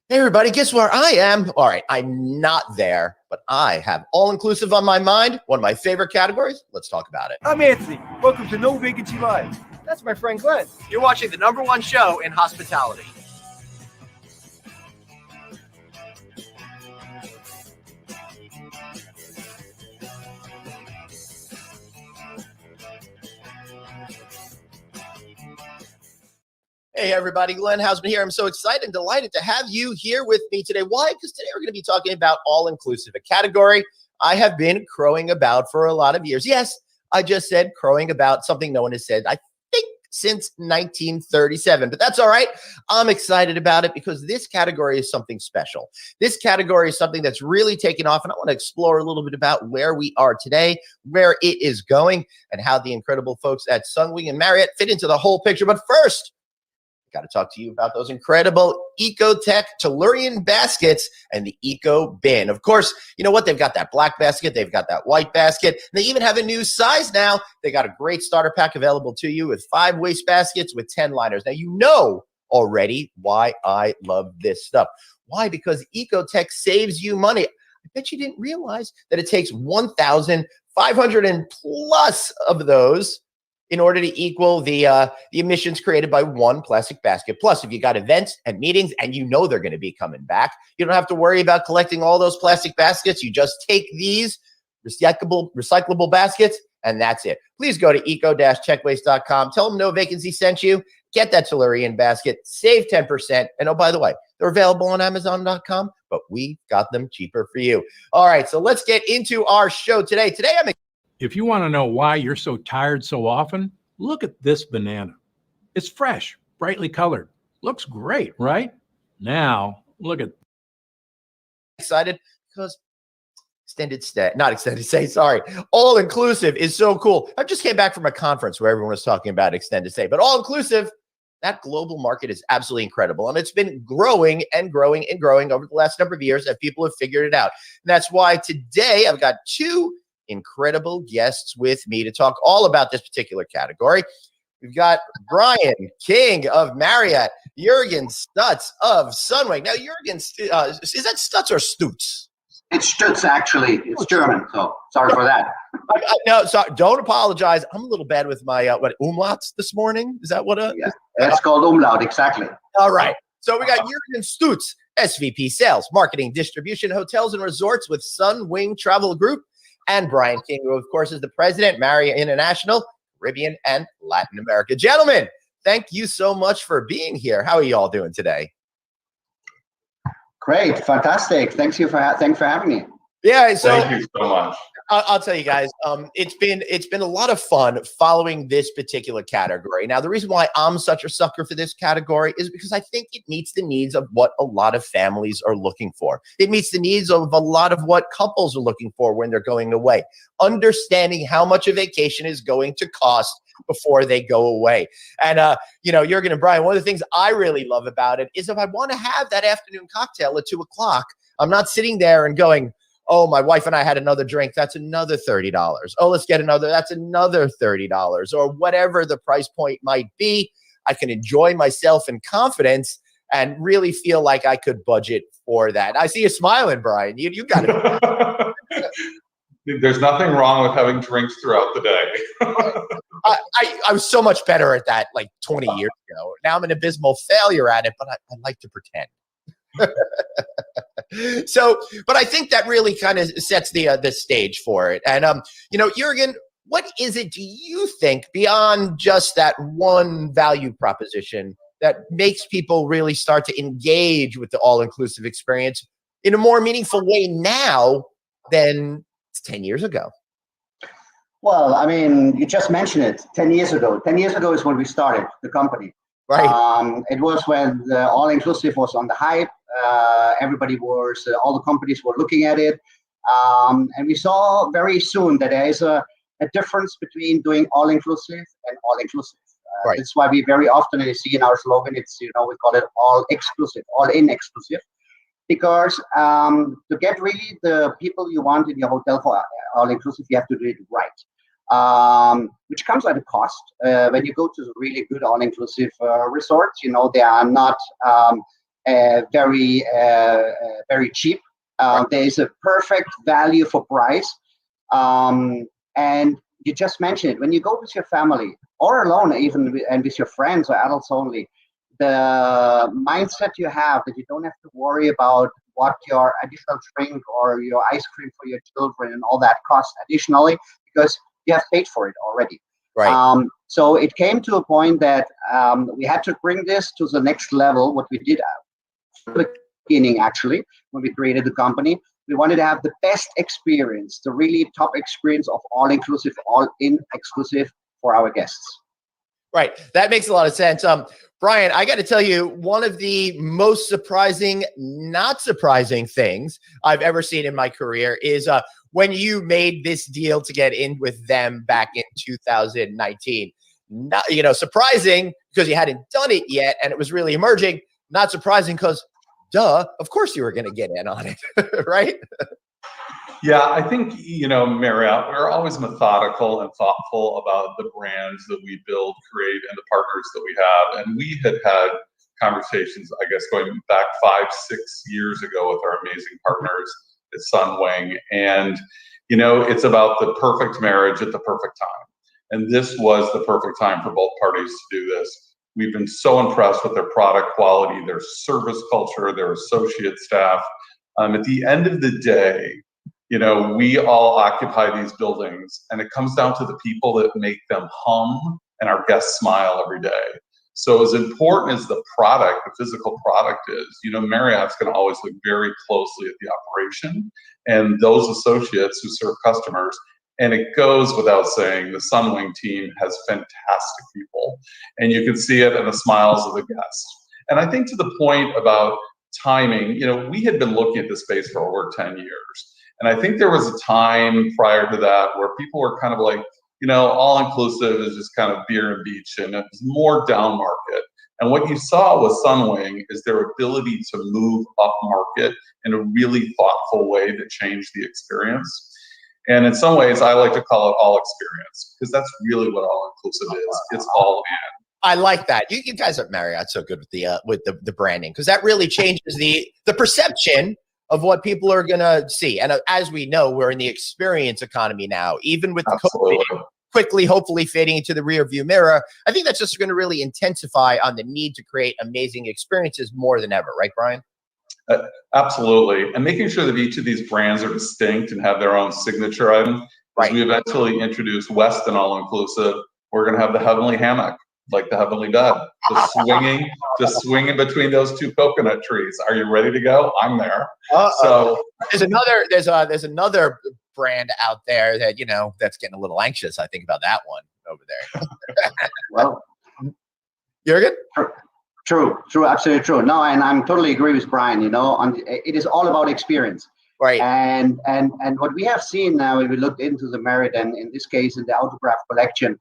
Hey everybody, guess where I am? All right, I'm not there, but I have all-inclusive on my mind, one of my favorite categories. Let's talk about it. I'm Anthony. Welcome to No Vacancy Live. That's my friend Glenn. You're watching the #1 show in hospitality. Hey everybody, Glenn Hausman here. I'm so excited and delighted to have you here with me today. Why? Because today we're going to be talking about all-inclusive, a category I have been crowing about for a lot of years. Yes, I just said crowing about something no one has said, I think, since 1937, but that's all right. I'm excited about it because this category is something special. This category is something that's really taken off, and I want to explore a little bit about where we are today, where it is going, and how the incredible folks at Sunwing and Marriott fit into the whole picture. But first, got to talk to you about those incredible Ecotech Tellurian baskets and the Eco Bin. Of course, you know what? They've got that black basket. They've got that white basket. And they even have a new size now. They got a great starter pack available to you with 5 waste baskets with 10 liners. Now, you know already why I love this stuff. Why? Because Ecotech saves you money. I bet you didn't realize that it takes 1,500 and plus of those in order to equal the emissions created by one plastic basket. Plus, if you got events and meetings and you know they're going to be coming back, you don't have to worry about collecting all those plastic baskets. You just take these recyclable baskets, and that's it. Please go to eco-checkwaste.com. Tell them No Vacancy sent you. Get that Tellurian basket. Save 10%. And oh, by the way, they're available on Amazon.com, but we got them cheaper for you. All right, so let's get into our show today. If you want to know why you're so tired so often, look at this banana. It's fresh, brightly colored. Looks great, right? Now, look at. Excited because all-inclusive is so cool. I just came back from a conference where everyone was talking about extended stay, but all-inclusive, that global market is absolutely incredible. And it's been growing and growing and growing over the last number of years as people have figured it out. And that's why today I've got 2 incredible guests with me to talk all about this particular category. We've got Brian King of Marriott, Jurgen Stutz of Sunwing. Now, Jurgen, is that Stutz or Stutz? It's Stutz, actually. It's German, so sorry for that. No, sorry, don't apologize. I'm a little bad with my umlauts this morning. Is that what? Yeah, that's called umlaut, exactly. All right. So we got Jurgen Stutz, SVP Sales, Marketing, Distribution, Hotels and Resorts with Sunwing Travel Group, and Brian King, who, of course, is the president, Marriott International, Caribbean, and Latin America. Gentlemen, thank you so much for being here. How are you all doing today? Great, fantastic. Thanks for having me. Yeah, so thank you so much. I'll tell you guys, it's been a lot of fun following this particular category. Now, the reason why I'm such a sucker for this category is because I think it meets the needs of what a lot of families are looking for. It meets the needs of a lot of what couples are looking for when they're going away. Understanding how much a vacation is going to cost before they go away. And, Jurgen and Brian, one of the things I really love about it is if I want to have that afternoon cocktail at 2:00, I'm not sitting there and going, oh, my wife and I had another drink. That's another $30. Oh, let's get another. That's another $30 or whatever the price point might be. I can enjoy myself in confidence and really feel like I could budget for that. I see you smiling, Brian. You got it. There's nothing wrong with having drinks throughout the day. I was so much better at that like 20 years ago. Now I'm an abysmal failure at it, but I like to pretend. But I think that really kind of sets the stage for it. And Jurgen, what is it, do you think, beyond just that one value proposition that makes people really start to engage with the all-inclusive experience in a more meaningful way now than 10 years ago? Well, I mean, you just mentioned it. 10 years ago. 10 years ago is when we started the company. Right. It was when the all-inclusive was on the hype. Everybody was, all the companies were looking at it. And we saw very soon that there is a difference between doing all-inclusive and all-inclusive. Right. That's why we very often, you see in our slogan, it's, we call it all-exclusive, all-in exclusive. Because to get really the people you want in your hotel for all-inclusive, you have to do it right. Which comes at a cost. When you go to really good all-inclusive resorts, they are not very cheap. There is a perfect value for price. And you just mentioned it, when you go with your family or alone, even and with your friends or adults only, the mindset you have that you don't have to worry about what your additional drink or your ice cream for your children and all that costs additionally, because you have paid for it already. Right. So it came to a point that we had to bring this to the next level. What we did at the beginning, actually, when we created the company, we wanted to have the best experience, the really top experience of all-inclusive, all-in exclusive for our guests. Right. That makes a lot of sense. Brian, I got to tell you, one of the most surprising, not surprising things I've ever seen in my career is when you made this deal to get in with them back in 2019. Not, surprising because you hadn't done it yet and it was really emerging. Not surprising because, duh, of course you were going to get in on it, right? Yeah, I think, Marriott, we're always methodical and thoughtful about the brands that we build, create, and the partners that we have. And we had conversations, I guess, going back 5-6 years ago with our amazing partners at Sunwing. And, it's about the perfect marriage at the perfect time. And this was the perfect time for both parties to do this. We've been so impressed with their product quality, their service culture, their associate staff. At the end of the day, we all occupy these buildings, and it comes down to the people that make them hum and our guests smile every day. So as important as the product, the physical product is, Marriott's going to always look very closely at the operation and those associates who serve customers. And it goes without saying, the Sunwing team has fantastic people, and you can see it in the smiles of the guests. And I think to the point about timing, we had been looking at this space for over 10 years. And I think there was a time prior to that where people were kind of like, all-inclusive is just kind of beer and beach, and it was more down market. And what you saw with Sunwing is their ability to move up market in a really thoughtful way that changed the experience. And in some ways, I like to call it all experience, because that's really what all-inclusive is. It's all in. I like that. You guys at Marriott so good with the branding, because that really changes the perception of what people are going to see. And as we know, we're in the experience economy now, even with the COVID quickly, hopefully fading into the rear view mirror. I think that's just going to really intensify on the need to create amazing experiences more than ever. Right, Brian? Absolutely. And making sure that each of these brands are distinct and have their own signature item. Right. As we eventually introduce West and all-inclusive, we're going to have the heavenly hammock, like the heavenly bed, just swinging between those two coconut trees. Are you ready to go? I'm there. So there's another brand out there that that's getting a little anxious. I think about that one over there. Well, Jurgen? True, absolutely true. No, and I'm totally agree with Brian. It is all about experience. Right. And what we have seen now, when we looked into the Marriott, and in this case, in the Autograph collection,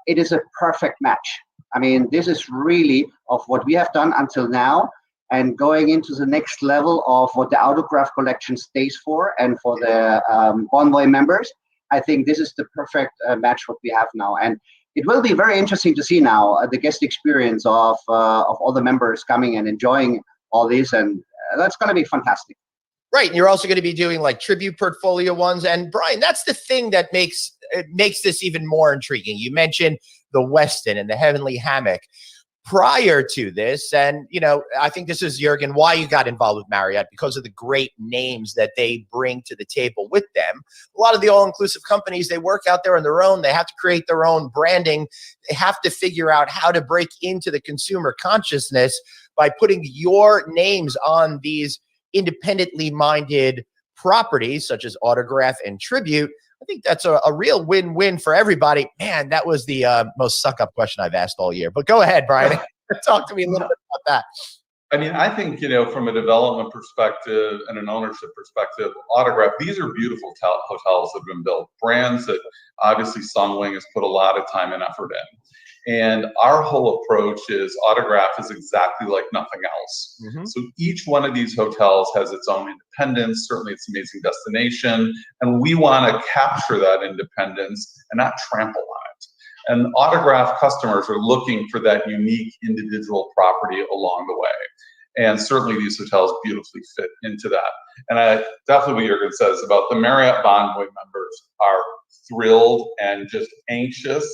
it is a perfect match. I mean, this is really of what we have done until now, and going into the next level of what the Autograph collection stays for, and for the Bonvoy members. I think this is the perfect match what we have now, and it will be very interesting to see now the guest experience of all the members coming and enjoying all this, and that's going to be fantastic. Right, and you're also going to be doing like tribute portfolio ones. And Brian, that's the thing that makes this even more intriguing. You mentioned the Westin and the Heavenly Hammock prior to this, and I think this is, Jurgen, why you got involved with Marriott, because of the great names that they bring to the table with them. A lot of the all-inclusive companies, they work out there on their own. They have to create their own branding. They have to figure out how to break into the consumer consciousness by putting your names on these independently minded properties such as Autograph and Tribute. I think that's a real win-win for everybody. Man, that was the most suck-up question I've asked all year. But go ahead, Brian. Talk to me a little bit about that. I mean, I think, from a development perspective and an ownership perspective, Autograph, these are beautiful hotels that have been built. Brands that obviously Sunwing has put a lot of time and effort in. And our whole approach is Autograph is exactly like nothing else. Mm-hmm. So each one of these hotels has its own independence. Certainly it's an amazing destination. And we want to capture that independence and not trample on it. And Autograph customers are looking for that unique individual property along the way. And certainly these hotels beautifully fit into that. And definitely what Jurgen says about the Marriott Bonvoy members are thrilled and just anxious.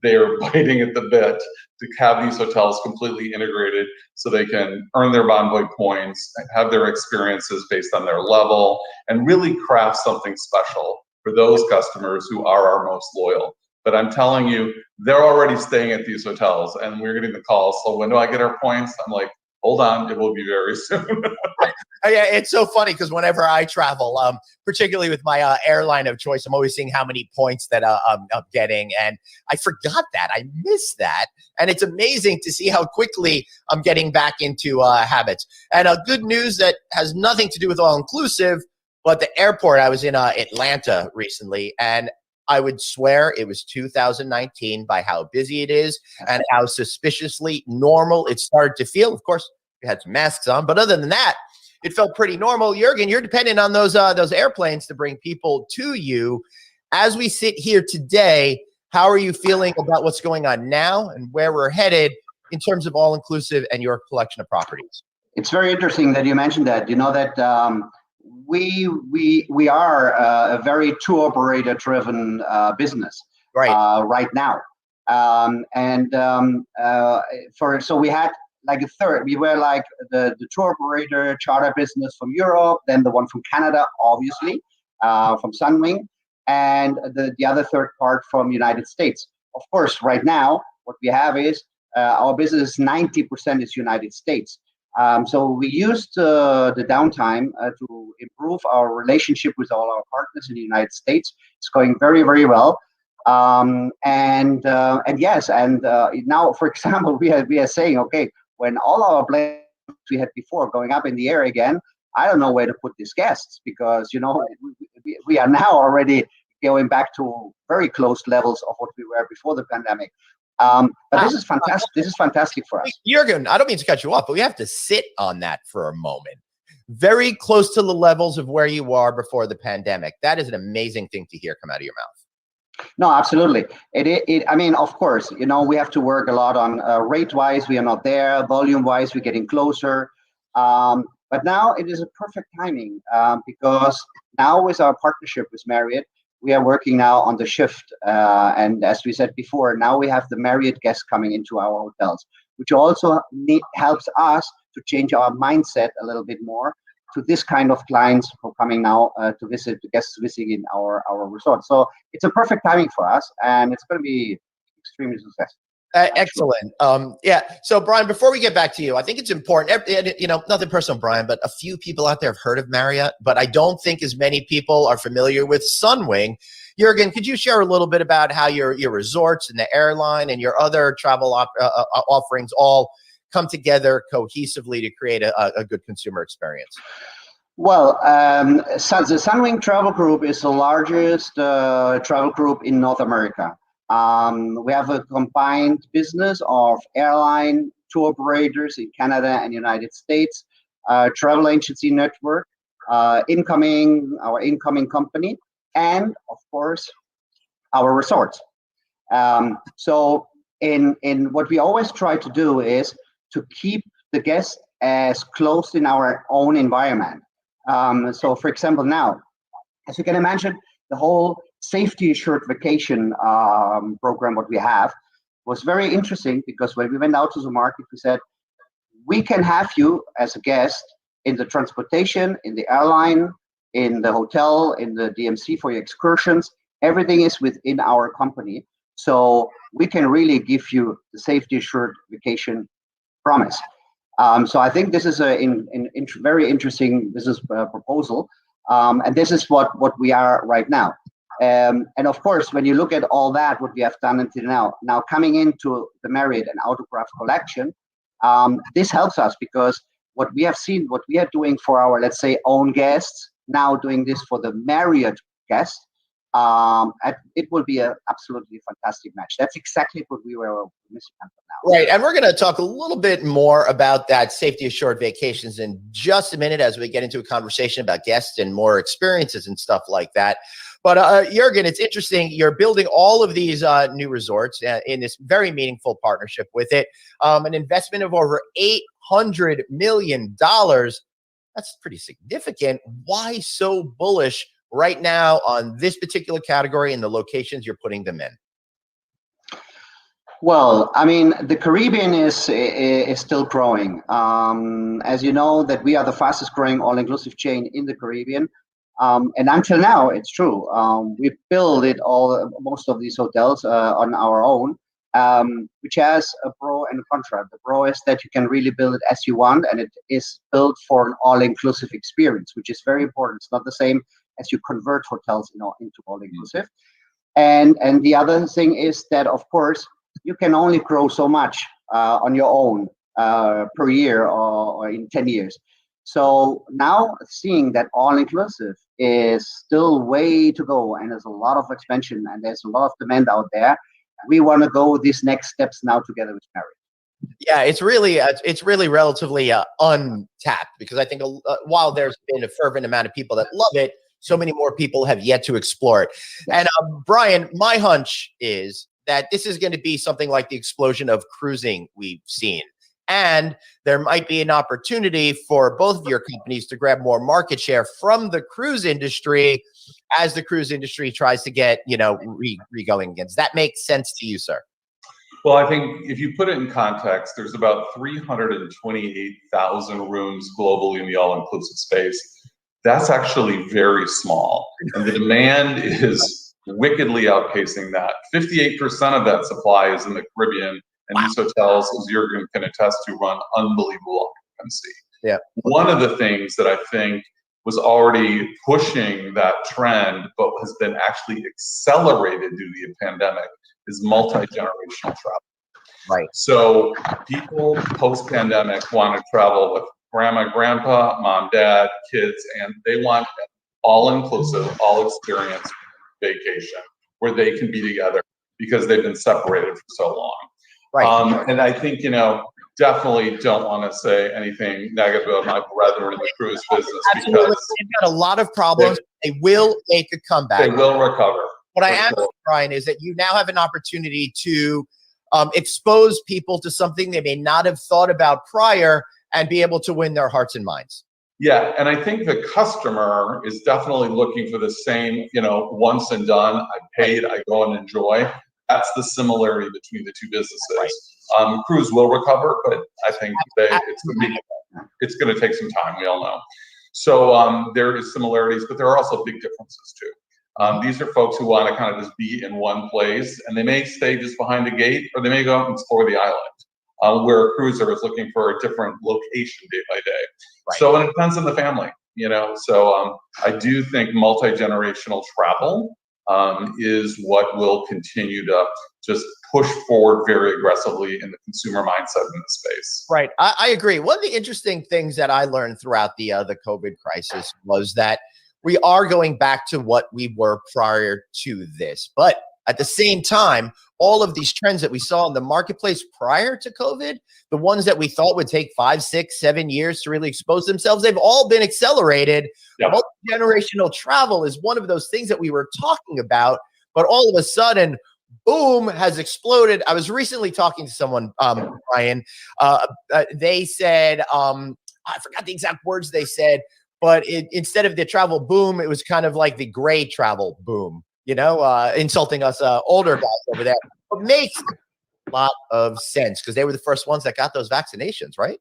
They are biting at the bit to have these hotels completely integrated so they can earn their Bonvoy points, have their experiences based on their level, and really craft something special for those customers who are our most loyal. But I'm telling you, they're already staying at these hotels, and we're getting the calls. So when do I get our points? I'm like, hold on, it will be very soon. Yeah, it's so funny because whenever I travel, particularly with my airline of choice, I'm always seeing how many points that I'm getting. And I forgot that. I missed that. And it's amazing to see how quickly I'm getting back into habits. And good news that has nothing to do with all-inclusive, but the airport, I was in Atlanta recently, and I would swear it was 2019 by how busy it is and how suspiciously normal it started to feel. Of course, we had some masks on, but other than that, it felt pretty normal. Jurgen, you're dependent on those airplanes to bring people to you. As we sit here today, how are you feeling about what's going on now and where we're headed in terms of all-inclusive and your collection of properties? It's very interesting that you mentioned that. You know that we are a very tour operator driven business right now, so we had like a third. We were like the tour operator charter business from Europe, then the one from Canada, obviously, from Sunwing, and the other third part from United States. Of course, right now what we have is our business 90% is United States. So we used the downtime to improve our relationship with all our partners in the United States. It's going very, very well. Now, for example, we are saying, okay, when all our planes we had before going up in the air again, I don't know where to put these guests because, you know, we are now already going back to very close levels of what we were before the pandemic. But this is fantastic. This is fantastic for us. Jurgen, I don't mean to cut you off, but we have to sit on that for a moment. Very close to the levels of where you are before the pandemic. That is an amazing thing to hear come out of your mouth. No, absolutely. I mean, of course, you know, we have to work a lot on rate-wise. We are not there. Volume-wise, we're getting closer. But now it is a perfect timing because now with our partnership with Marriott, we are working now on the shift. And as we said before, now we have the Marriott guests coming into our hotels, which also helps us to change our mindset a little bit more to this kind of clients who are coming now to visit, the guests visiting our resort. So it's a perfect timing for us, and it's going to be extremely successful. Excellent. Yeah. So, Brian, before we get back to you, I think it's important, you know, nothing personal, Brian, but a few people out there have heard of Marriott, but I don't think as many people are familiar with Sunwing. Jurgen, could you share a little bit about how your resorts and the airline and your other travel offerings all come together cohesively to create a good consumer experience? Well, the Sunwing Travel Group is the largest travel group in North America. We have a combined business of airline, tour operators in Canada and United States, travel agency network, our incoming company, and of course, our resorts. So in what we always try to do is to keep the guests as close in our own environment. So for example, now, as you can imagine, the whole safety assured vacation program what we have was very interesting because when we went out to the market, we said, we can have you as a guest in the transportation, in the airline, in the hotel, in the DMC for your excursions. Everything is within our company. So we can really give you the safety assured vacation promise. So I think this is a very interesting business proposal. And this is what we are right now. And of course, when you look at all that, what we have done until now coming into the Marriott and Autograph collection, this helps us because what we have seen, what we are doing for our, let's say, own guests, now doing this for the Marriott guests, it will be an absolutely fantastic match. That's exactly what we were missing until now. Right, and we're going to talk a little bit more about that safety assured vacations in just a minute as we get into a conversation about guests and more experiences and stuff like that. But Jurgen, it's interesting. You're building all of these new resorts in this very meaningful partnership with it. An investment of over $600 million. That's pretty significant. Why so bullish right now on this particular category and the locations you're putting them in? Well, I mean, the Caribbean is still growing. As you know, that we are the fastest growing all-inclusive chain in the Caribbean. And until now, it's true. We build most of these hotels on our own, which has a pro and a contra. The pro is that you can really build it as you want, and it is built for an all-inclusive experience, which is very important. It's not the same as you convert hotels, into all-inclusive. And the other thing is that, of course, you can only grow so much on your own per year or in 10 years. So now seeing that all-inclusive is still way to go, and there's a lot of expansion and there's a lot of demand out there, we want to go these next steps now together with Marriott. Yeah, it's really relatively untapped, because I think while there's been a fervent amount of people that love it, so many more people have yet to explore it. And Brian, my hunch is that this is going to be something like the explosion of cruising we've seen. And there might be an opportunity for both of your companies to grab more market share from the cruise industry as the cruise industry tries to get, re-going again. Does that make sense to you, sir? Well, I think if you put it in context, there's about 328,000 rooms globally in the all-inclusive space. That's actually very small. And the demand is wickedly outpacing that. 58% of that supply is in the Caribbean, and these hotels, as Jurgen can attest to, run unbelievable occupancy. Yeah. One of the things that I think was already pushing that trend, but has been actually accelerated due to the pandemic, is multi-generational travel. Right. So people post-pandemic want to travel with grandma, grandpa, mom, dad, kids, and they want an all-inclusive, all-experience vacation where they can be together because they've been separated for so long. Right. And I think, definitely don't want to say anything negative about my brethren in the cruise business. Absolutely. Because they've got a lot of problems. They will make a comeback. They will recover. What I am saying, Brian, is that you now have an opportunity to expose people to something they may not have thought about prior and be able to win their hearts and minds. Yeah, and I think the customer is definitely looking for the same, once and done, I paid, I go and enjoy. That's the similarity between the two businesses. Cruise will recover, but I think it's going to take some time, we all know. So there is similarities, but there are also big differences too. These are folks who want to kind of just be in one place, and they may stay just behind the gate, or they may go out and explore the island, where a cruiser is looking for a different location day by day. Right. So it depends on the family, So I do think multi-generational travel is what will continue to just push forward very aggressively in the consumer mindset in this space. Right. I agree. One of the interesting things that I learned throughout the COVID crisis was that we are going back to what we were prior to this. But at the same time, all of these trends that we saw in the marketplace prior to COVID, the ones that we thought would take 5, 6, 7 years to really expose themselves, they've all been accelerated. Yep. Multi-generational travel is one of those things that we were talking about, but all of a sudden, boom, has exploded. I was recently talking to someone, Brian. They said, I forgot the exact words they said, but instead of the travel boom, it was kind of like the gray travel boom. Insulting us older guys over there. It makes a lot of sense because they were the first ones that got those vaccinations, right?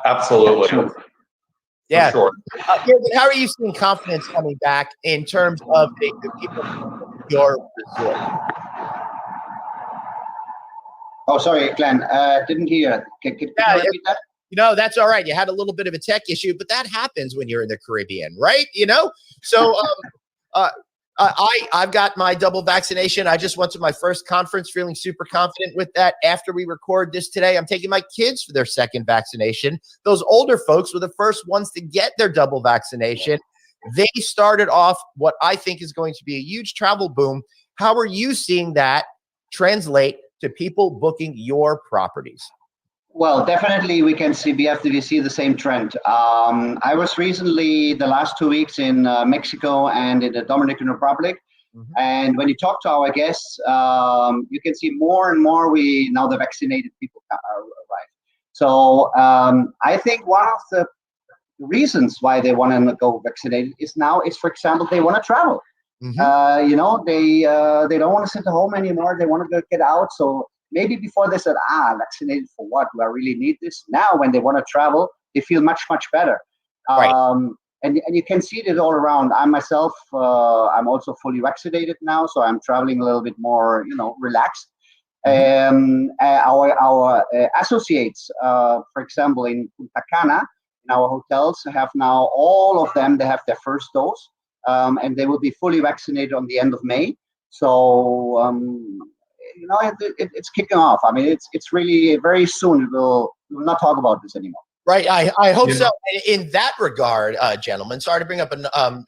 Absolutely. Yeah. For sure. How are you seeing confidence coming back in terms of the people in your resort? Oh, sorry, Glenn. Didn't hear. Can you repeat that? That's all right. You had a little bit of a tech issue, but that happens when you're in the Caribbean, right? So I've got my double vaccination. I just went to my first conference feeling super confident with that. After we record this today, I'm taking my kids for their second vaccination. Those older folks were the first ones to get their double vaccination. They started off what I think is going to be a huge travel boom. How are you seeing that translate to people booking your properties? Well, definitely we see the same trend. I was recently the last 2 weeks in Mexico and in the Dominican Republic. Mm-hmm. And when you talk to our guests, you can see more and more now the vaccinated people arrive. So I think one of the reasons why they want to go vaccinated is, for example, they want to travel. Mm-hmm. They don't want to sit at home anymore. They want to get out. So maybe before they said, vaccinated for what? Do I really need this? Now, when they want to travel, they feel much, much better. Right. And you can see it all around. I myself, I'm also fully vaccinated now, so I'm traveling a little bit more, relaxed. Our associates, for example, in Punta Cana, in our hotels, have now all of them. They have their first dose, and they will be fully vaccinated on the end of May. So it's kicking off. I mean, it's really very soon. We'll not talk about this anymore. Right. I hope so. In that regard, gentlemen, sorry to bring up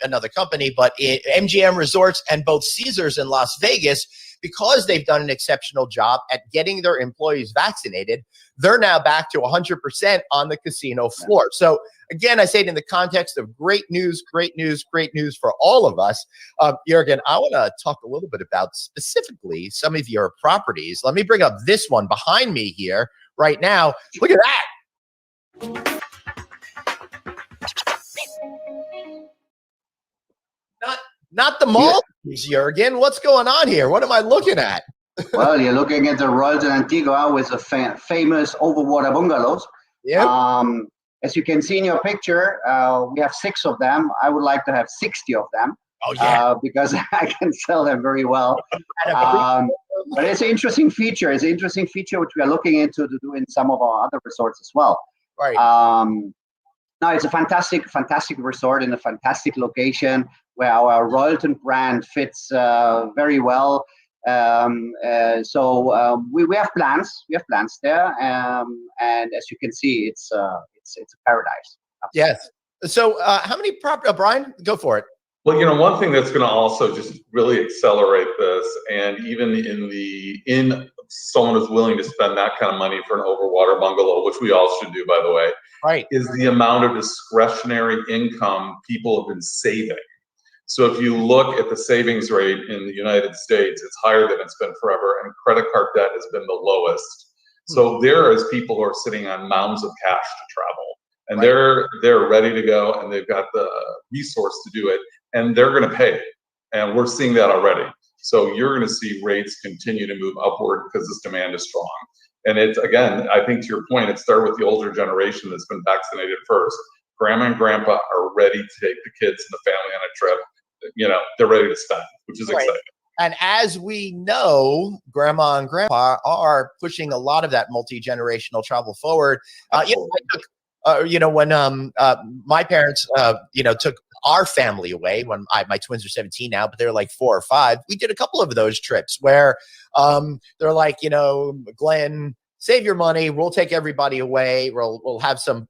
another company, but MGM Resorts and both Caesars in Las Vegas, because they've done an exceptional job at getting their employees vaccinated, they're now back to 100% on the casino floor. So again, I say it in the context of great news for all of us. Jurgen, I want to talk a little bit about specifically some of your properties. Let me bring up this one behind me here right now. Look at that. Not the mall, Jurgen. What's going on here? What am I looking at? Well, you're looking at the Royal Antigua with the famous overwater bungalows. Yeah. As you can see in your picture, we have 6 of them. I would like to have 60 of them. Oh, yeah. Because I can sell them very well. But it's an interesting feature. It's an interesting feature which we are looking into to do in some of our other resorts as well. Right. No, it's a fantastic resort in a fantastic location where our Royalton brand fits very well. So we have plans. We have plans there, and as you can see, it's a paradise. Absolutely. Yes. So how many Brian, go for it. Well, one thing that's going to also just really accelerate this, and even in someone who's willing to spend that kind of money for an overwater bungalow, which we all should do, by the way, right, is the amount of discretionary income people have been saving. So if you look at the savings rate in the United States, it's higher than it's been forever, and credit card debt has been the lowest. So there is people who are sitting on mounds of cash to travel, and right, they're ready to go, and they've got the resource to do it, and they're going to pay, and we're seeing that already. So you're going to see rates continue to move upward because this demand is strong. And it's, again, I think to your point, it started with the older generation that's been vaccinated first. Grandma and grandpa are ready to take the kids and the family on a trip. They're ready to spend, which is exciting. And as we know, grandma and grandpa are pushing a lot of that multi-generational travel forward. When my parents, took our family away when my twins are 17 now, but they're like 4 or 5. We did a couple of those trips where they're like, Glenn, save your money. We'll take everybody away. We'll have some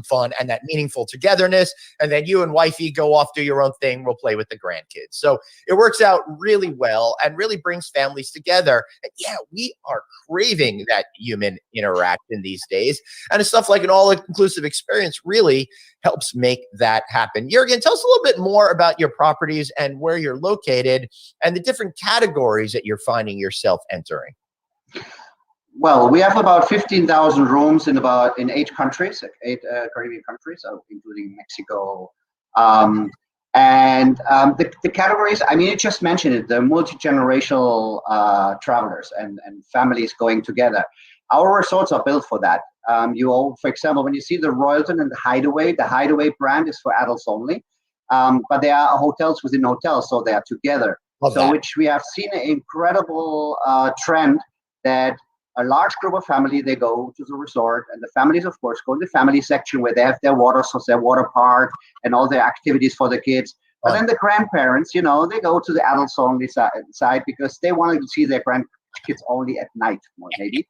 fun and that meaningful togetherness. And then you and wifey go off, do your own thing. We'll play with the grandkids. So it works out really well and really brings families together. And yeah, we are craving that human interaction these days. And it's stuff like an all-inclusive experience really helps make that happen. Jurgen, tell us a little bit more about your properties and where you're located and the different categories that you're finding yourself entering. Well, we have about 15,000 rooms in 8 countries, 8 Caribbean countries, including Mexico. The categories, I mean, you just mentioned it, the multi-generational travelers and families going together. Our resorts are built for that. For example, when you see the Royalton and the Hideaway brand is for adults only. But there are hotels within hotels, so they are together. Which we have seen an incredible trend that a large group of family, they go to the resort, and the families, of course, go in the family section where they have their water park and all their activities for the kids. But then the grandparents, they go to the adults only side because they want to see their grandkids only at night, maybe,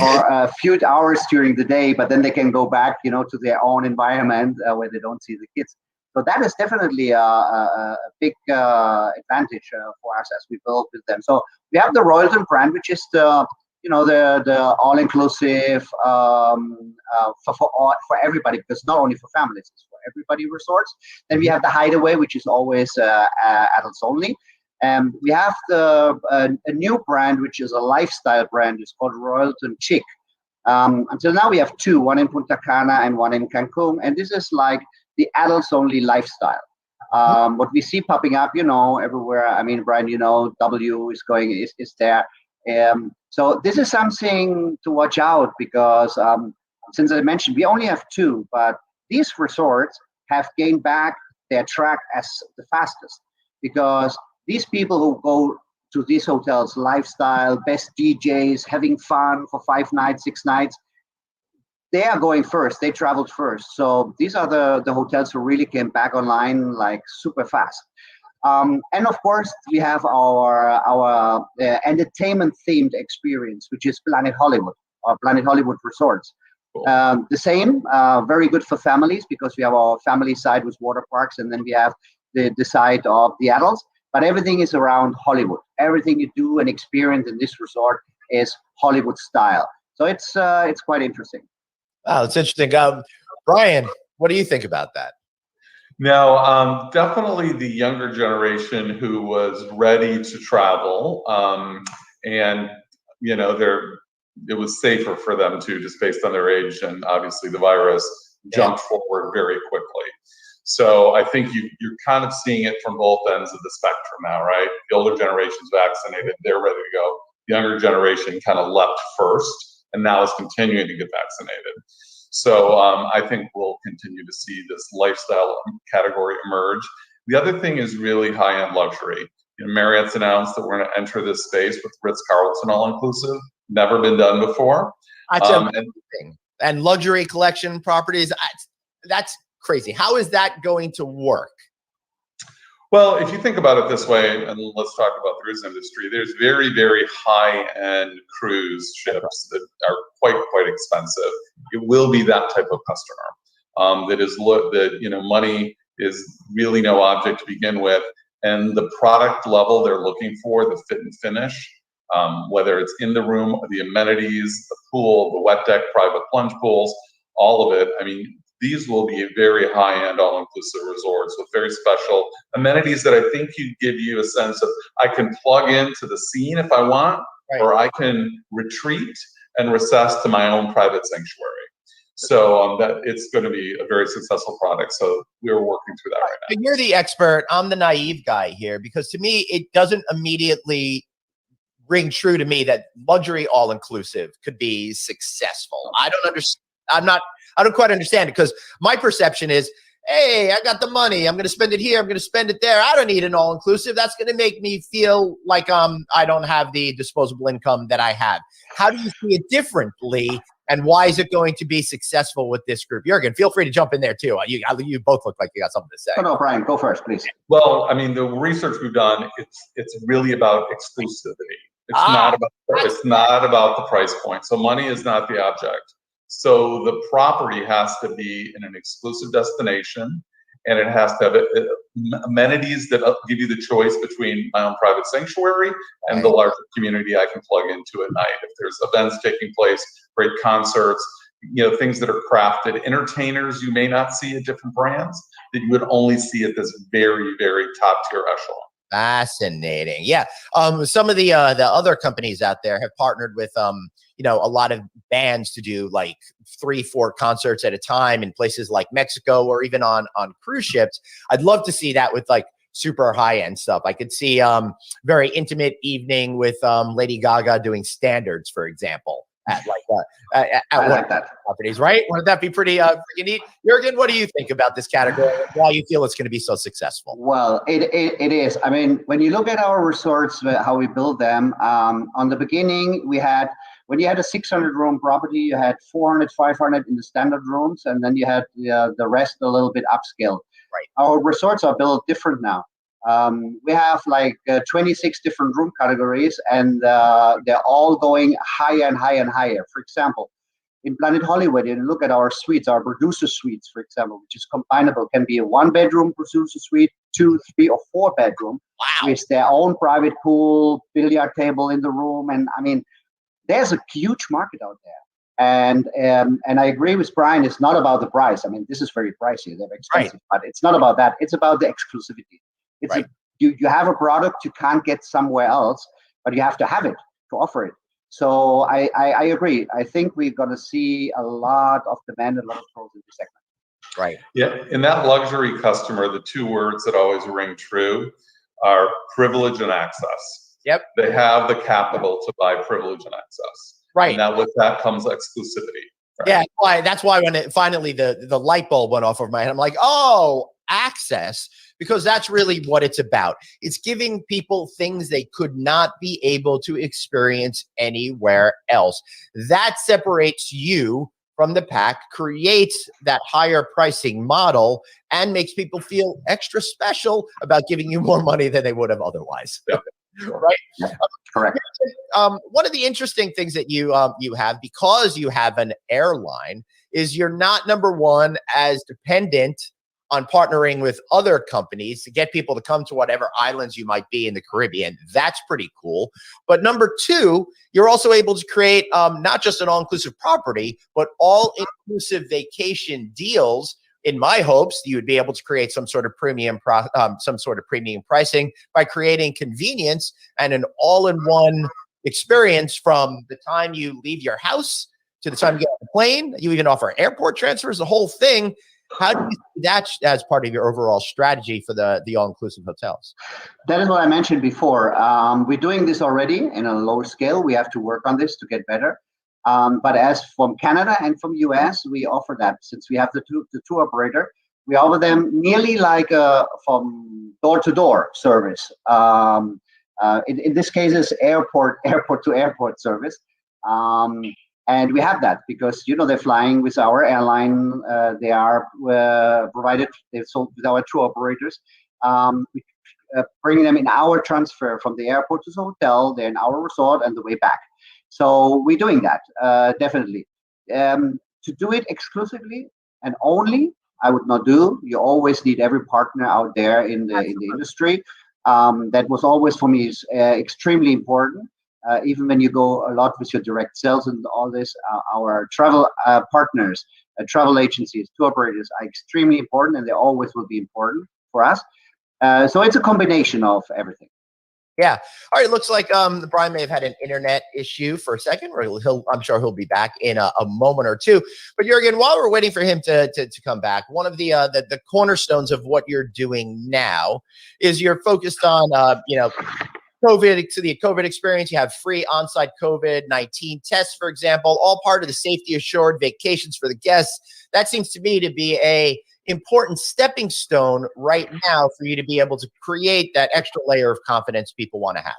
or a few hours during the day, but then they can go back, to their own environment where they don't see the kids. So that is definitely a big advantage for us as we build with them. So we have the Royalton brand, which is the all-inclusive for everybody, because not only for families, it's for everybody resorts. Then we have the Hideaway, which is always adults only. We have a new brand, which is a lifestyle brand. It's called Royalton Chic. Until now, we have two, one in Punta Cana and one in Cancun. And this is like the adults-only lifestyle. What we see popping up, everywhere. I mean, Brian, W is there. So this is something to watch out because since I mentioned, we only have two, but these resorts have gained back their track as the fastest because these people who go to these hotels, lifestyle, best DJs, having fun for 5 nights, 6 nights, they are going first. They traveled first. So these are the hotels who really came back online like super fast. And of course, we have our entertainment-themed experience, which is Planet Hollywood, or Planet Hollywood Resorts. The same, very good for families because we have our family side with water parks, and then we have the side of the adults. But everything is around Hollywood. Everything you do and experience in this resort is Hollywood style. So it's quite interesting. Wow, that's interesting. Brian, what do you think about that? No, definitely the younger generation who was ready to travel, and it was safer for them too, just based on their age, and obviously the virus jumped forward very quickly. So I think you're kind of seeing it from both ends of the spectrum now, right? The older generation's vaccinated, they're ready to go. The younger generation kind of leapt first, and now is continuing to get vaccinated. So I think we'll continue to see this lifestyle category emerge. The other thing is really high-end luxury. Marriott's announced that we're going to enter this space with Ritz-Carlton all-inclusive. Never been done before. That's amazing. And luxury collection properties, that's crazy. How is that going to work? Well, if you think about it this way, and let's talk about the cruise industry, there's very, very high-end cruise ships that are quite expensive. It will be that type of customer that money is really no object to begin with, and the product level they're looking for, the fit and finish, whether it's in the room, the amenities, the pool, the wet deck, private plunge pools, all of it. I mean, these will be very high-end, all-inclusive resorts with very special amenities that I think give you a sense of I can plug into the scene if I want, or I can retreat and recess to my own private sanctuary. So that it's going to be a very successful product. So we're working through that right now. You're the expert. I'm the naive guy here because to me, it doesn't immediately ring true to me that luxury all-inclusive could be successful. I don't understand. I don't quite understand it because my perception is, hey, I got the money. I'm going to spend it here. I'm going to spend it there. I don't need an all-inclusive. That's going to make me feel like I don't have the disposable income that I have. How do you see it differently, and why is it going to be successful with this group? Jurgen, feel free to jump in there too. You both look like you got something to say. No, Brian, go first, please. Well, I mean, the research we've done, it's really about exclusivity. It's not about the price point. So money is not the object. So the property has to be in an exclusive destination, and it has to have amenities that give you the choice between my own private sanctuary and the larger community I can plug into at night. If there's events taking place, great concerts, things that are crafted, entertainers you may not see at different brands that you would only see at this very, very top tier echelon. Fascinating. Yeah. Some of the other companies out there have partnered with a lot of bands to do like 3-4 concerts at a time in places like Mexico or even on cruise ships. I'd love to see that with like super high end stuff. I could see very intimate evening with Lady Gaga doing Standards, for example, at one of the properties, right? Wouldn't that be pretty neat? Jurgen, what do you think about this category? Why you feel it's going to be so successful? Well, it is. I mean, when you look at our resorts, how we build them, on the beginning, when you had a 600-room property, you had 400, 500 in the standard rooms, and then you had the rest a little bit upscale. Right. Our resorts are built different now. We have like 26 different room categories, and they're all going higher and higher and higher. For example, in Planet Hollywood, you look at our suites, our producer suites, for example, which is combinable, can be a 1-bedroom producer suite, 2, 3, or 4-bedroom, with their own private pool, billiard table in the room, and I mean, there's a huge market out there. And I agree with Brian. It's not about the price. I mean, this is very pricey. They're expensive, but it's not about that. It's about the exclusivity. It's you have a product you can't get somewhere else, but you have to have it to offer it. So I agree. I think we're going to see a lot of demand, a lot of growth in this segment. Right. Yeah, in that luxury customer, the two words that always ring true are privilege and access. Yep. They have the capital to buy privilege and access. Right. And with that comes exclusivity. Right? Yeah, that's why when it finally the light bulb went off of my head, I'm like, oh, access, because that's really what it's about. It's giving people things they could not be able to experience anywhere else. That separates you from the pack, creates that higher pricing model, and makes people feel extra special about giving you more money than they would have otherwise. Yeah. Right? Yeah, correct. One of the interesting things that you have, because you have an airline, is you're not, number one, as dependent on partnering with other companies to get people to come to whatever islands you might be in the Caribbean. That's pretty cool. But number two, you're also able to create not just an all-inclusive property, but all-inclusive vacation deals. In my hopes, you would be able to create some sort of premium pricing by creating convenience and an all-in-one experience from the time you leave your house to the time you get on the plane. You even offer airport transfers, the whole thing. How do you see that as part of your overall strategy for the all-inclusive hotels? That is what I mentioned before. We're doing this already in a lower scale. We have to work on this to get better. But as from Canada and from US, we offer that. Since we have the two operator, we offer them nearly like from door-to-door service. In this case, it's airport to airport service. And we have that because, they're flying with our airline. They are provided, they're sold with our tour operators. We bring them in our transfer from the airport to the hotel, they're in our resort and the way back. So we're doing that, definitely. To do it exclusively and only, I would not do. You always need every partner out there in the industry. That was always for me is extremely important. Even when you go a lot with your direct sales and all this, our travel partners, travel agencies, tour operators are extremely important, and they always will be important for us. So it's a combination of everything. Yeah. All right. It looks like Brian may have had an internet issue for a second, or I'm sure he'll be back in a moment or two. But Jurgen, while we're waiting for him to come back, one of the cornerstones of what you're doing now is you're focused on COVID, to the COVID experience. You have free on-site COVID-19 tests, for example, all part of the safety assured vacations for the guests. That seems to me to be a important stepping stone right now for you to be able to create that extra layer of confidence people want to have.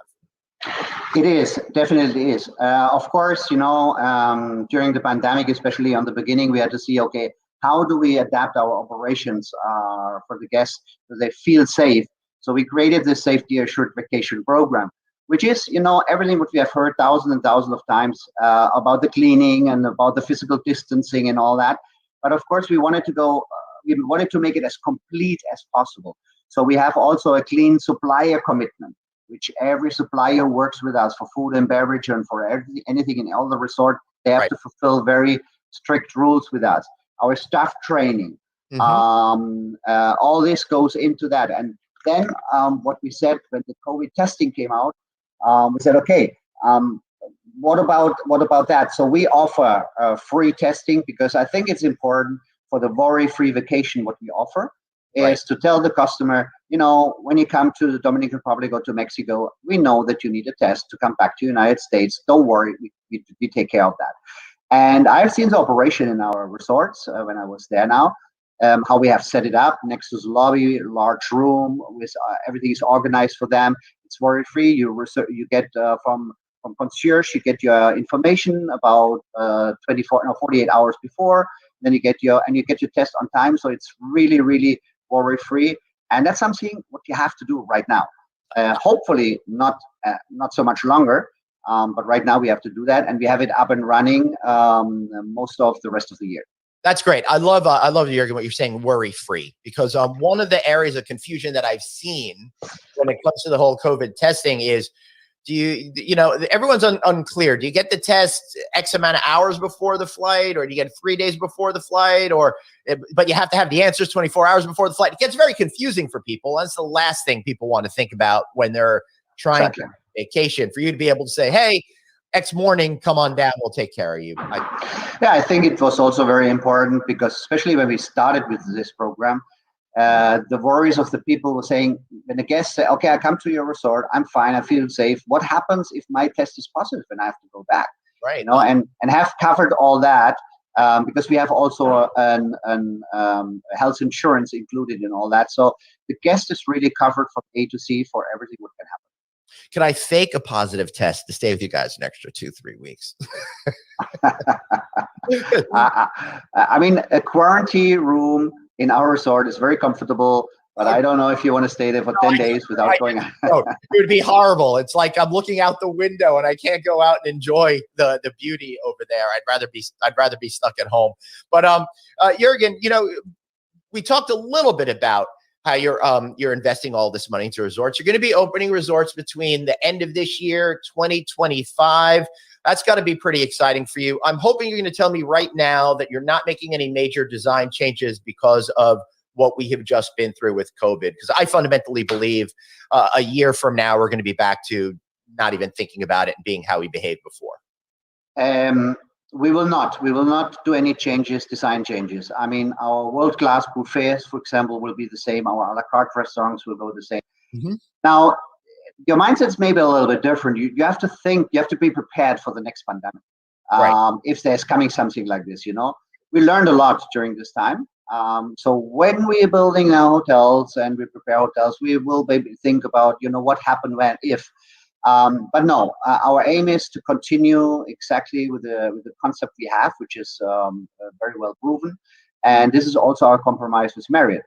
It is, definitely is. Of course, during the pandemic, especially on the beginning, we had to see, okay, how do we adapt our operations for the guests so they feel safe? So we created this safety assured vacation program, which is, everything what we have heard thousands and thousands of times about the cleaning and about the physical distancing and all that. But of course, we wanted to make it as complete as possible. So we have also a clean supplier commitment, which every supplier works with us for food and beverage and for anything in all the resort. They have to fulfill very strict rules with us. Our staff training, all this goes into that. And then what we said when the COVID testing came out, we said, okay, what about that? So we offer free testing because I think it's important for the worry-free vacation. What we offer is to tell the customer, when you come to the Dominican Republic or to Mexico, we know that you need a test to come back to the United States. Don't worry, we take care of that. And I've seen the operation in our resorts when I was there now, how we have set it up next to the lobby, large room with everything is organized for them. It's worry-free. You get from concierge, you get your information about 48 hours before. Then you get your test on time. So it's really, really worry-free. And that's something what you have to do right now. Hopefully not so much longer, but right now we have to do that, and we have it up and running most of the rest of the year. That's great. I love Jurgen, what you're saying, worry-free, because one of the areas of confusion that I've seen when it comes to the whole COVID testing is, everyone's unclear. Do you get the test X amount of hours before the flight, or do you get 3 days before the flight, but you have to have the answers 24 hours before the flight? It gets very confusing for people. That's the last thing people want to think about when they're trying to vacation. For you to be able to say, hey, X morning, come on down, we'll take care of you. Yeah, I think it was also very important because especially when we started with this program, the worries of the people were saying, when the guests say, okay, I come to your resort, I'm fine, I feel safe. What happens if my test is positive and I have to go back? Right. You know, and have covered all that because we have also an health insurance included in all that. So the guest is really covered from A to Z for everything that can happen. Can I fake a positive test to stay with you guys an extra 2-3 weeks? I mean, a quarantine room in our resort is very comfortable, but I don't know if you want to stay there for 10 days without going out. It would be horrible. It's like I'm looking out the window and I can't go out and enjoy the beauty over there. I'd rather be stuck at home. But Jurgen, you know, we talked a little bit about how you're investing all this money into resorts. You're going to be opening resorts between the end of this year, 2025. That's got to be pretty exciting for you. I'm hoping you're going to tell me right now that you're not making any major design changes because of what we have just been through with COVID. Because I fundamentally believe a year from now, we're going to be back to not even thinking about it and being how we behaved before. We will not do any changes, design changes. I mean, our world-class buffets, for example, will be the same. Our a la carte restaurants will go the same. Mm-hmm. Now, your mindset's maybe a little bit different. You have to think, you have to be prepared for the next pandemic. Right. If there's coming something like this, you know, we learned a lot during this time. So when we are building our hotels and we prepare hotels, we will maybe think about, you know, what happened when, if. But no, our aim is to continue exactly with the concept we have, which is very well proven. And this is also our compromise with Marriott,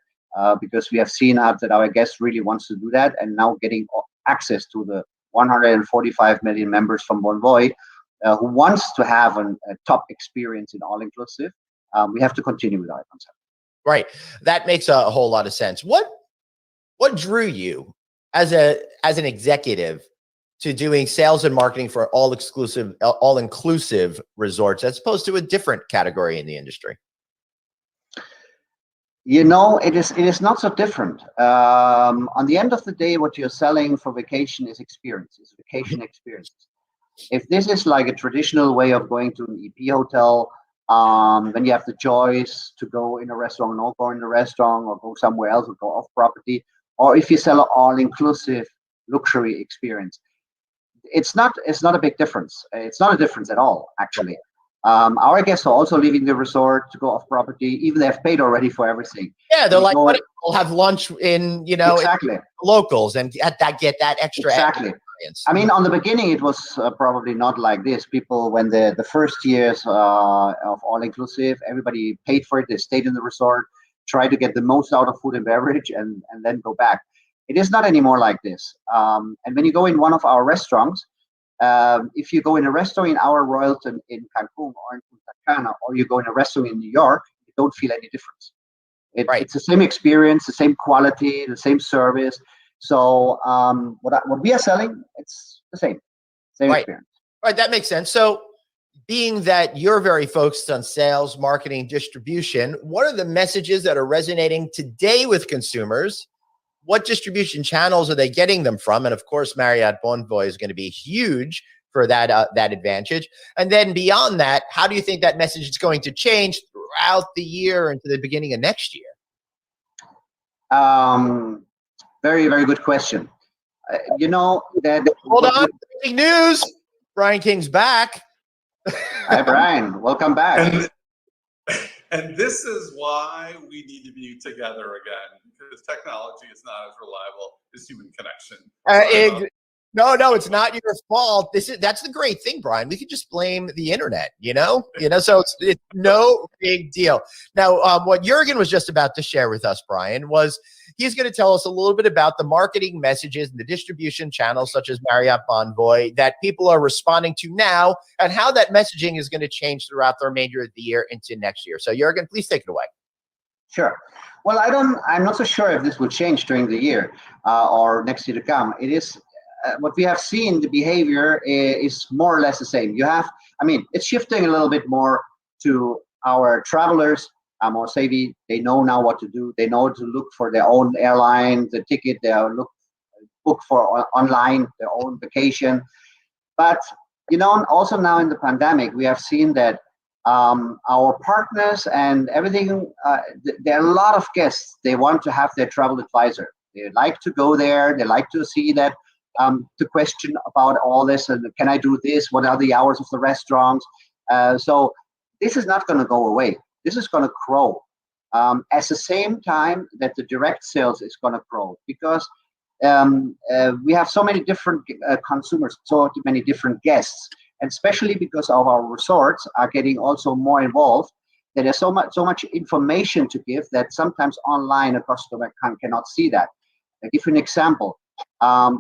because we have seen that our guests really wants to do that, and now getting access to the 145 million members from Bonvoy who wants to have a top experience in all-inclusive. We have to continue with our concept. Right. That makes a whole lot of sense. What drew you as an executive to doing sales and marketing for all-inclusive resorts as opposed to a different category in the industry? You know, it is not so different. On the end of the day, what you're selling for vacation is experiences, vacation experiences. If this is like a traditional way of going to an EP hotel, then you have the choice to go in a restaurant or not go in a restaurant or go somewhere else or go off property. Or if you sell an all-inclusive luxury experience, it's not a big difference. It's not a difference at all, actually. Our guests are also leaving the resort to go off property, even they've paid already for everything. Yeah, they're like, what if we'll have lunch in, you know, exactly. in locals and get that extra exactly. experience. I mean, on the beginning, it was probably not like this. People, when the first years of all-inclusive, everybody paid for it. They stayed in the resort, tried to get the most out of food and beverage, and then go back. It is not anymore like this. And when you go in one of our restaurants, if you go in a restaurant in our Royalton in Cancun or in Punta Cana, or you go in a restaurant in New York, you don't feel any difference. It's the same experience, the same quality, the same service. So what we are selling, it's the same experience. Right, that makes sense. So being that you're very focused on sales, marketing, distribution, what are the messages that are resonating today with consumers? What distribution channels are they getting them from? And of course, Marriott Bonvoy is going to be huge for that advantage. And then beyond that, how do you think that message is going to change throughout the year into the beginning of next year? Very, very good question. You know that. Hold on, breaking news. Brian King's back. Hi, Brian. Welcome back. And this is why we need to be together again, because technology is not as reliable as human connection. No, it's not your fault. That's the great thing, Brian. We could just blame the internet, you know, so it's no big deal. Now, what Jurgen was just about to share with us, Brian, was he's going to tell us a little bit about the marketing messages and the distribution channels, such as Marriott Bonvoy, that people are responding to now, and how that messaging is going to change throughout the remainder of the year into next year. So, Jurgen, please take it away. Sure. Well, I'm not so sure if this will change during the year or next year to come. It is. What we have seen, the behavior is more or less the same. It's shifting a little bit more to our travelers, more savvy. They know now what to do. They know to look for their own airline, the ticket. They book for online their own vacation. But also now in the pandemic, we have seen that our partners and everything, there are a lot of guests. They want to have their travel advisor. They like to go there. They like to see that, to question about all this. And can I do this? What are the hours of the restaurants? So this is not going to go away. This is going to grow. At the same time that the direct sales is going to grow, because we have so many different consumers, so many different guests, and especially because of our resorts are getting also more involved. There is so much information to give that sometimes online a customer cannot see that. I'll give you an example.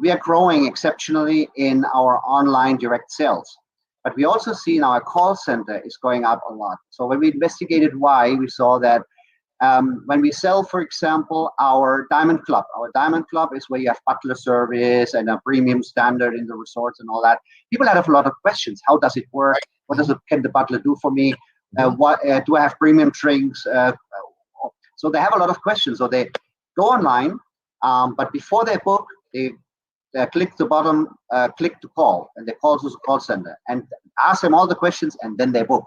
We are growing exceptionally in our online direct sales, but we also see in our call center is going up a lot. So when we investigated why, we saw that when we sell, for example, our Diamond Club is where you have butler service and a premium standard in the resorts and all that. People have a lot of questions. How does it work? Can the butler do for me? What do I have premium drinks? So they have a lot of questions. So they go online, but before they book, they click the bottom, click to call, and they call to the call center and ask them all the questions, and then they book.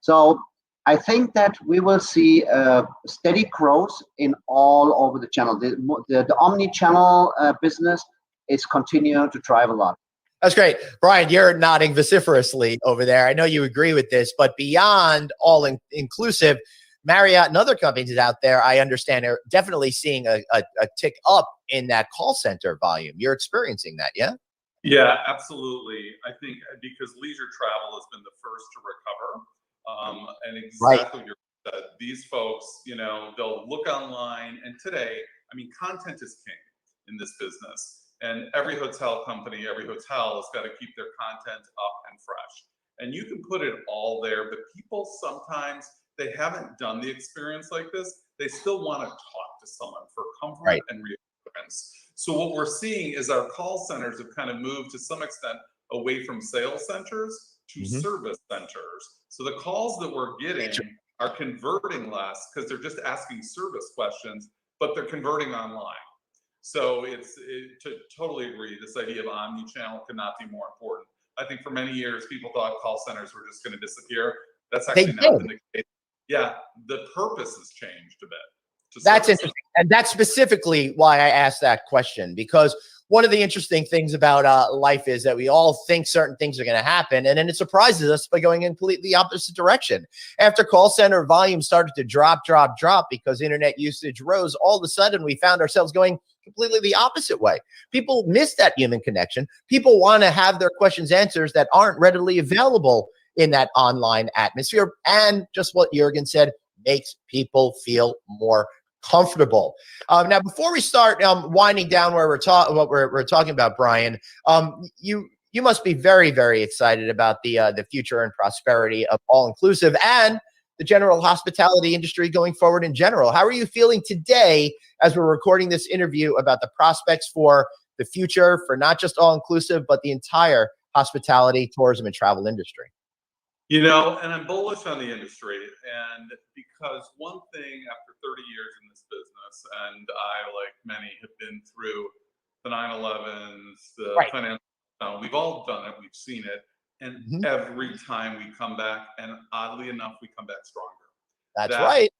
So I think that we will see a steady growth in all over the channel. The omni-channel business is continuing to drive a lot. That's great. Brian, you're nodding vociferously over there. I know you agree with this, but beyond all inclusive, Marriott and other companies out there, I understand, are definitely seeing a tick up in that call center volume. You're experiencing that, yeah? Yeah, absolutely. I think because leisure travel has been the first to recover. And exactly what you said, these folks, they'll look online, and today, I mean, content is king in this business, and every hotel company, every hotel has got to keep their content up and fresh, and you can put it all there, but people sometimes, they haven't done the experience like this. They still want to talk to someone for comfort and reassurance. So what we're seeing is our call centers have kind of moved to some extent away from sales centers to service centers. So the calls that we're getting are converting less because they're just asking service questions, but they're converting online. So to totally agree, this idea of omni-channel could not be more important. I think for many years, people thought call centers were just going to disappear. That's actually not been the case. Yeah, the purpose has changed a bit. That's interesting. And that's specifically why I asked that question, because one of the interesting things about life is that we all think certain things are going to happen, and then it surprises us by going in completely opposite direction. After call center volume started to drop because internet usage rose, all of a sudden we found ourselves going completely the opposite way. People miss that human connection. People want to have their questions answered that aren't readily available in that online atmosphere. And just what Jurgen said, makes people feel more comfortable. Now, before we start winding down where what we're talking about, Brian, you must be very, very excited about the future and prosperity of all inclusive and the general hospitality industry going forward in general. How are you feeling today as we're recording this interview about the prospects for the future for not just all inclusive, but the entire hospitality, tourism, and travel industry? And I'm bullish on the industry, and because one thing after 30 years in this business, and I, like many, have been through the 9/11s, the financial, we've all done it, we've seen it, and every time we come back, and oddly enough, we come back stronger. That's right.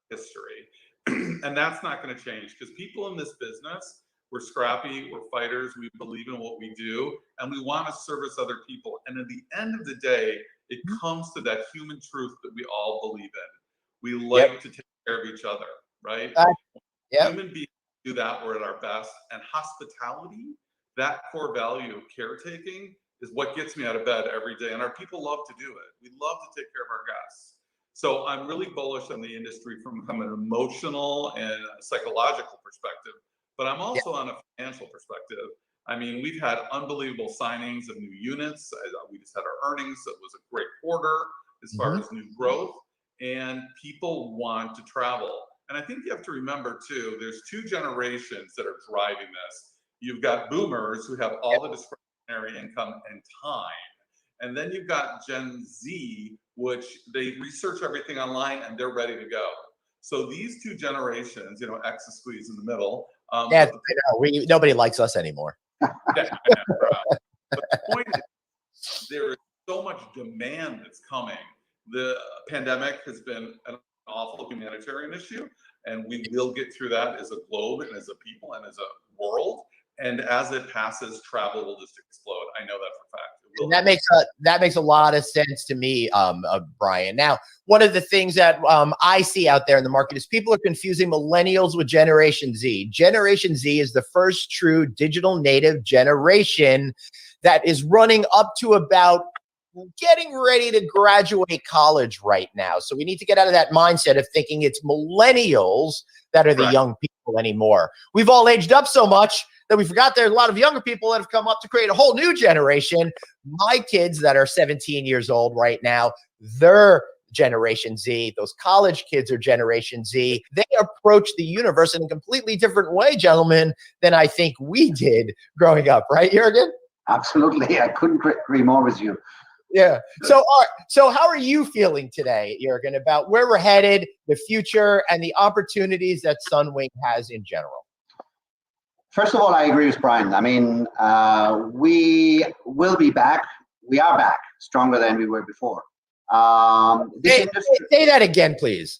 History, and that's not going to change, because people in this business, we're scrappy, we're fighters, we believe in what we do, and we want to service other people. And at the end of the day, it comes to that human truth that we all believe in. We like to take care of each other, right? Human beings do that, we're at our best. And hospitality, that core value of caretaking, is what gets me out of bed every day. And our people love to do it. We love to take care of our guests. So I'm really bullish on the industry from an emotional and psychological perspective, but I'm also on a financial perspective. I mean, we've had unbelievable signings of new units. We just had our earnings. It was a great quarter as far as new growth, and people want to travel. And I think you have to remember too, there's two generations that are driving this. You've got boomers who have all the discretionary income and time. And then you've got Gen Z, which they research everything online and they're ready to go. So these two generations, X is squeezed in the middle. Nobody likes us anymore. But the point is, there demand that's coming. The pandemic has been an awful humanitarian issue, and we will get through that as a globe and as a people and as a world. And as it passes, travel will just explode. I know that for a fact. It will. That makes a lot of sense to me, Brian. Now, one of the things that I see out there in the market is people are confusing millennials with Generation Z. Generation Z is the first true digital native generation that is running up to about getting ready to graduate college right now. So we need to get out of that mindset of thinking it's millennials that are the young people anymore. We've all aged up so much that we forgot there are a lot of younger people that have come up to create a whole new generation. My kids that are 17 years old right now, they're Generation Z. Those college kids are Generation Z. They approach the universe in a completely different way, gentlemen, than I think we did growing up. Right, Jurgen? Absolutely. I couldn't agree more with you. Yeah. So how are you feeling today, Jurgen, about where we're headed, the future, and the opportunities that Sunwing has in general? First of all, I agree with Brian. I mean, we will be back. We are back stronger than we were before. Say that again, please.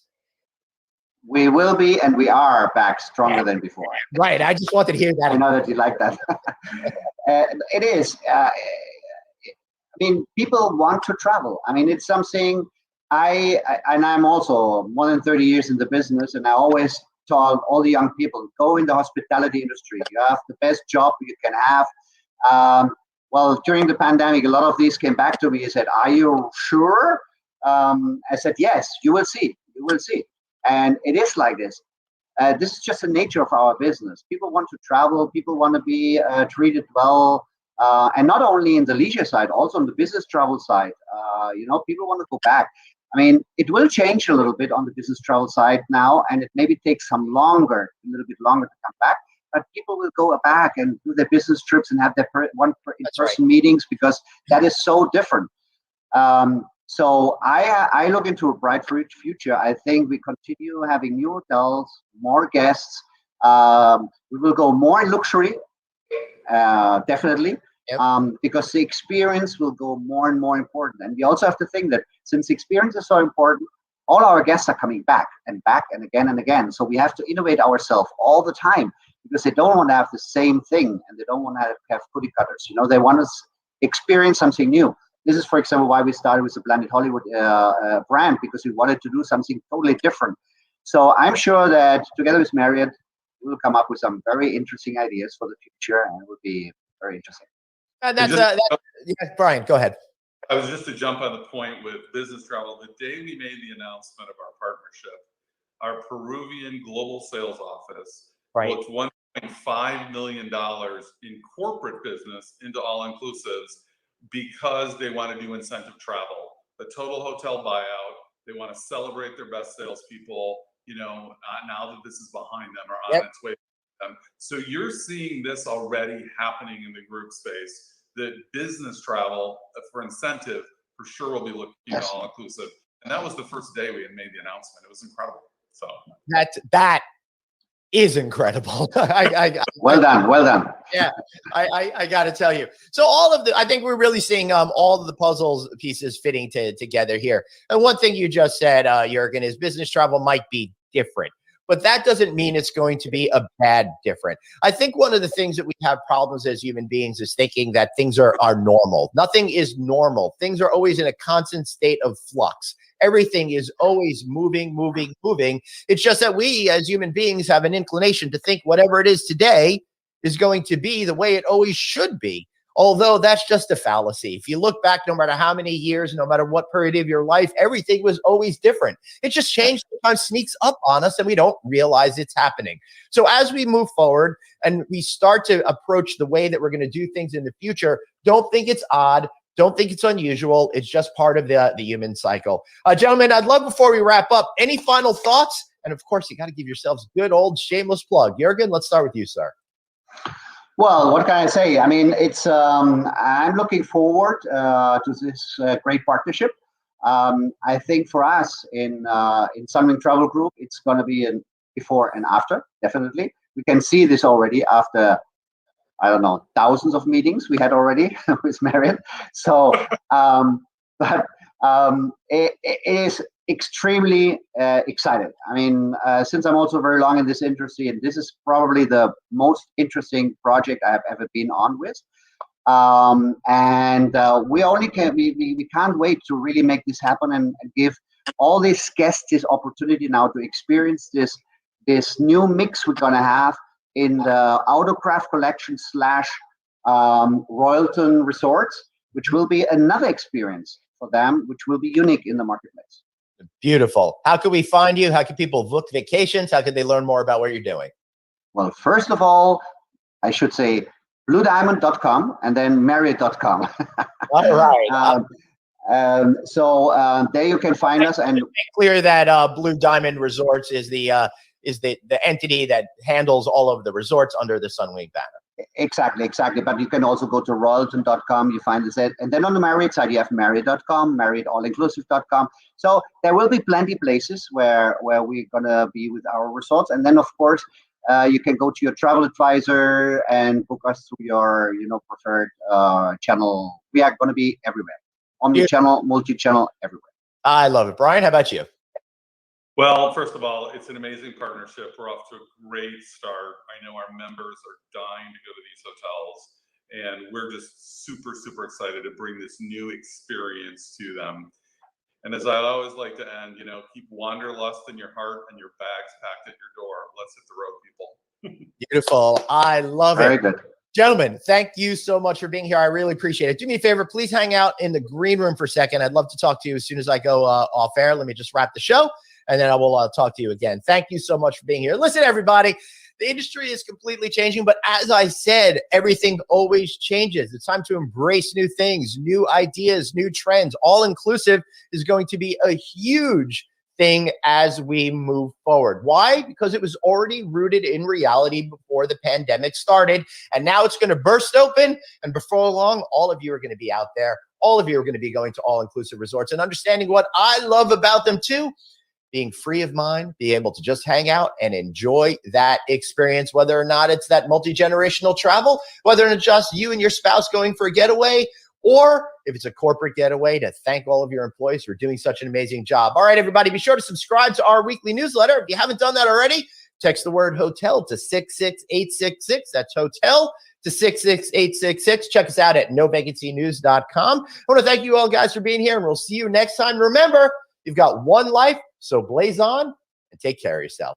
We will be, and we are back stronger than before. Right. I just wanted to hear that. I know that you like that. It is. I mean, people want to travel. I mean, it's something and I'm also more than 30 years in the business, and I always tell all the young people, go in the hospitality industry. You have the best job you can have. Well, during the pandemic, a lot of these came back to me and said, are you sure? I said, yes, you will see. You will see. And it is like this. This is just the nature of our business. People want to travel. People want to be treated well. And not only in the leisure side, also on the business travel side. People want to go back. I mean, it will change a little bit on the business travel side now, and it maybe takes a little bit longer to come back. But people will go back and do their business trips and have their in-person meetings, because that is so different. So I look into a bright future. I think we continue having new hotels, more guests. We will go more in luxury, definitely. Yep. Because the experience will go more and more important. And we also have to think that since experience is so important, all our guests are coming back and again and again. So we have to innovate ourselves all the time, because they don't want to have the same thing, and they don't want to have cookie cutters. They want to experience something new. This is, for example, why we started with the Planet Hollywood brand, because we wanted to do something totally different. So I'm sure that together with Marriott, we'll come up with some very interesting ideas for the future, and it will be very interesting. And Brian, go ahead. I was just to jump on the point with business travel. The day we made the announcement of our partnership, our Peruvian global sales office booked $1.5 million in corporate business into all-inclusives, because they want to do incentive travel, the total hotel buyout. They want to celebrate their best salespeople, now that this is behind them or on its way to them. So you're seeing this already happening in the group space. The business travel for incentive for sure will be looking at all-inclusive. And that was the first day we had made the announcement. It was incredible. So that is incredible. Well done. Yeah, I got to tell you. So I think we're really seeing all of the puzzles pieces fitting together here. And one thing you just said, Jurgen, is business travel might be different, but that doesn't mean it's going to be a bad different. I think one of the things that we have problems as human beings is thinking that things are normal. Nothing is normal. Things are always in a constant state of flux. Everything is always moving. It's just that we as human beings have an inclination to think whatever it is today is going to be the way it always should be. Although that's just a fallacy. If you look back, no matter how many years, no matter what period of your life, everything was always different. It just changed, sometimes sneaks up on us, and we don't realize it's happening. So as we move forward and we start to approach the way that we're going to do things in the future, don't think it's odd. Don't think it's unusual. It's just part of the human cycle. Gentlemen, I'd love, before we wrap up, any final thoughts? And of course, you got to give yourselves a good old shameless plug. Jurgen, let's start with you, sir. Well, what can I say? I mean, it's I'm looking forward to this great partnership. I think for us in Sunwing Travel Group, it's going to be a before and after, definitely. We can see this already after, I don't know, thousands of meetings we had already with Marriott. So but it is extremely excited. I mean, since I'm also very long in this industry, and this is probably the most interesting project I have ever been on with. We can't wait to really make this happen and give all these guests this opportunity now to experience this new mix we're gonna have in the Autocraft Collection / Royalton Resorts, which will be another experience for them, which will be unique in the marketplace. Beautiful. How can we find you? How can people book vacations? How can they learn more about what you're doing? Well, first of all, I should say bluediamond.com and then Marriott.com. All right. There you can find us. And make clear that Blue Diamond Resorts is the entity that handles all of the resorts under the Sunwing banner. Exactly. But you can also go to royalton.com. You find this, and then on the Marriott side, you have Marriott.com, MarriottAllinclusive.com. So there will be plenty places where we're gonna be with our resorts, and then of course you can go to your travel advisor and book us through your preferred channel. We are gonna be everywhere, omni-channel, multi-channel, everywhere. I love it, Brian. How about you? Well, first of all, it's an amazing partnership. We're off to a great start. I know our members are dying to go to these hotels, and we're just super, super excited to bring this new experience to them. And as I always like to end, keep wanderlust in your heart and your bags packed at your door. Let's hit the road, people. Beautiful. I love it. Very good. Gentlemen, thank you so much for being here. I really appreciate it. Do me a favor, please hang out in the green room for a second. I'd love to talk to you as soon as I go off air. Let me just wrap the show, and then I will talk to you again. Thank you so much for being here. Listen, everybody, the industry is completely changing, but as I said, everything always changes. It's time to embrace new things, new ideas, new trends. All inclusive is going to be a huge thing as we move forward. Why? Because it was already rooted in reality before the pandemic started, and now it's going to burst open, and before long, all of you are going to be out there. All of you are going to be going to all-inclusive resorts and understanding what I love about them too, being free of mind, be able to just hang out and enjoy that experience, whether or not it's that multi-generational travel, whether it's just you and your spouse going for a getaway, or if it's a corporate getaway to thank all of your employees for doing such an amazing job. All right, everybody, be sure to subscribe to our weekly newsletter. If you haven't done that already, text the word hotel to 66866. That's hotel to 66866. Check us out at novacancynews.com. I want to thank you all guys for being here, and we'll see you next time. Remember, you've got one life, so blaze on and take care of yourself.